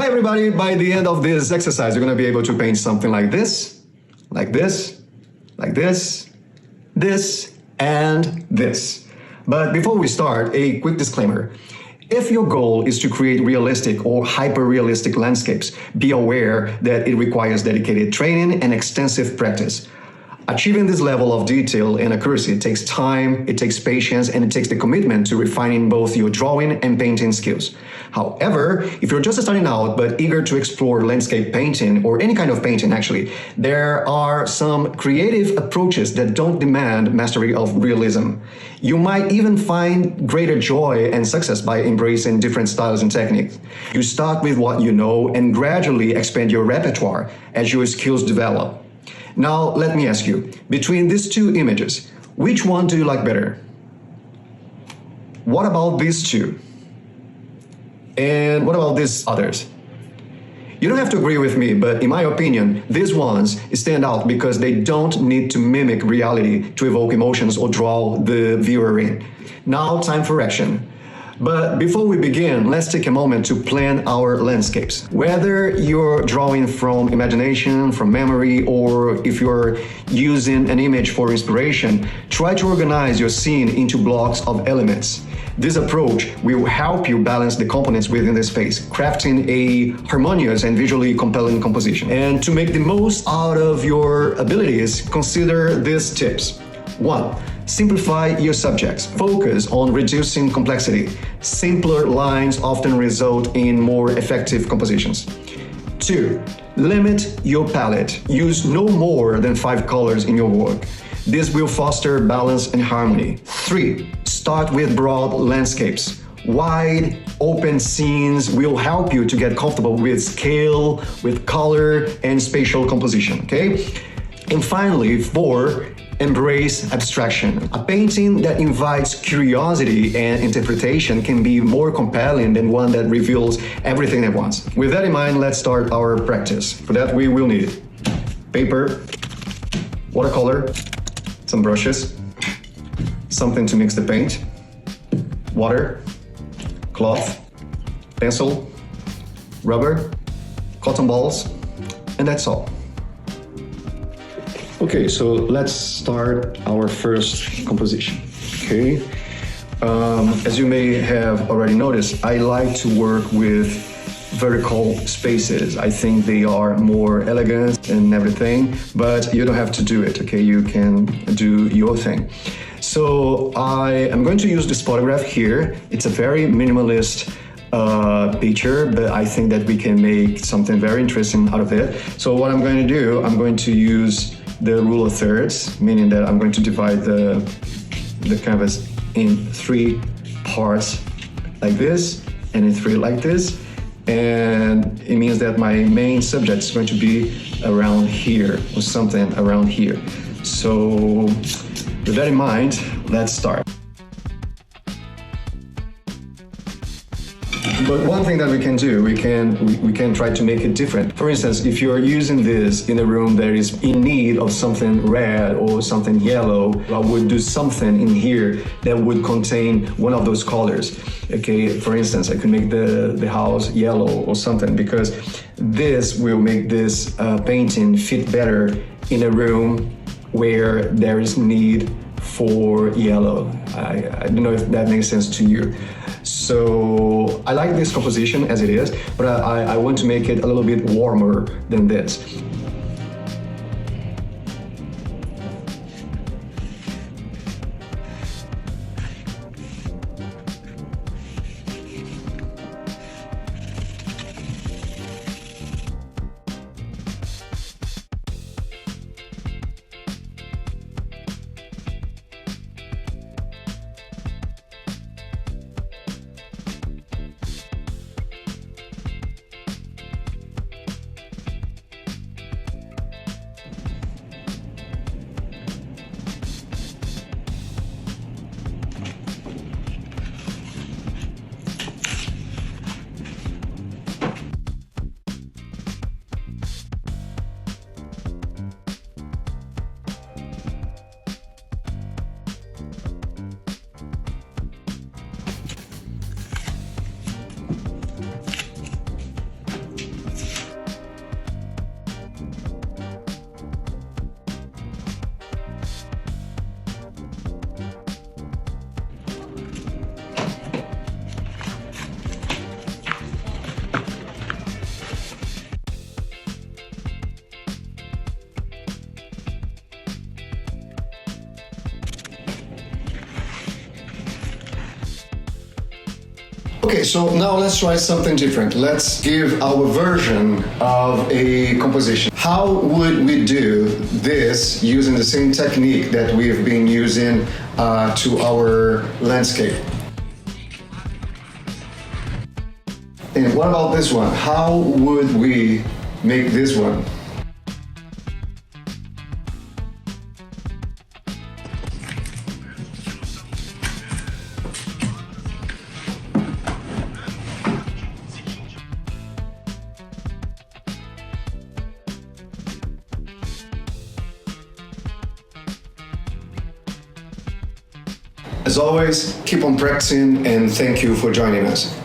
Hi everybody, by the end of this exercise, you're going to be able to paint something like this, like this, like this, this, and this. But before we start, a quick disclaimer. If your goal is to create realistic or hyper-realistic landscapes, be aware that it requires dedicated training and extensive practice. Achieving this level of detail and accuracy takes time, it takes patience, and it takes the commitment to refining both your drawing and painting skills. However, if you're just starting out but eager to explore landscape painting, or any kind of painting actually, there are some creative approaches that don't demand mastery of realism. You might even find greater joy and success by embracing different styles and techniques. You start with what you know and gradually expand your repertoire as your skills develop. Now, let me ask you, between these two images, which one do you like better? What about these two? And what about these others? You don't have to agree with me, but in my opinion, these ones stand out because they don't need to mimic reality to evoke emotions or draw the viewer in. Now, time for action. But before we begin, let's take a moment to plan our landscapes. Whether you're drawing from imagination, from memory, or if you're using an image for inspiration, try to organize your scene into blocks of elements. This approach will help you balance the components within the space, crafting a harmonious and visually compelling composition. And to make the most out of your abilities, consider these tips. 1. Simplify your subjects. Focus on reducing complexity. Simpler lines often result in more effective compositions. 2. Limit your palette. Use no more than 5 colors in your work. This will foster balance and harmony. 3. Start with broad landscapes. Wide, open scenes will help you to get comfortable with scale, with color, and spatial composition, okay? And finally, 4. Embrace abstraction. A painting that invites curiosity and interpretation can be more compelling than one that reveals everything at once. With that in mind, let's start our practice. For that, we will need paper, watercolor, some brushes, something to mix the paint, water, cloth, pencil, rubber, cotton balls, and that's all. Okay, so let's start our first composition. Okay, as you may have already noticed, I like to work with vertical spaces. I think they are more elegant and everything, but you don't have to do it, okay? You can do your thing. So I am going to use this photograph here. It's a very minimalist picture, but I think that we can make something very interesting out of it. So what I'm going to do, I'm going to use the rule of thirds, meaning that I'm going to divide the canvas in 3 parts like this, and in 3 like this. And it means that my main subject is going to be around here, or something around here. So with that in mind, let's start. But one thing that we can do, we can try to make it different. For instance, if you're using this in a room that is in need of something red or something yellow, I would do something in here that would contain one of those colors. Okay, for instance, I could make the house yellow or something, because this will make this painting fit better in a room where there is need for yellow. I don't know if that makes sense to you. So I like this composition as it is, but I want to make it a little bit warmer than this. Okay, so now let's try something different. Let's give our version of a composition. How would we do this using the same technique that we've been using to our landscape? And what about this one? How would we make this one? As always, keep on practicing and thank you for joining us.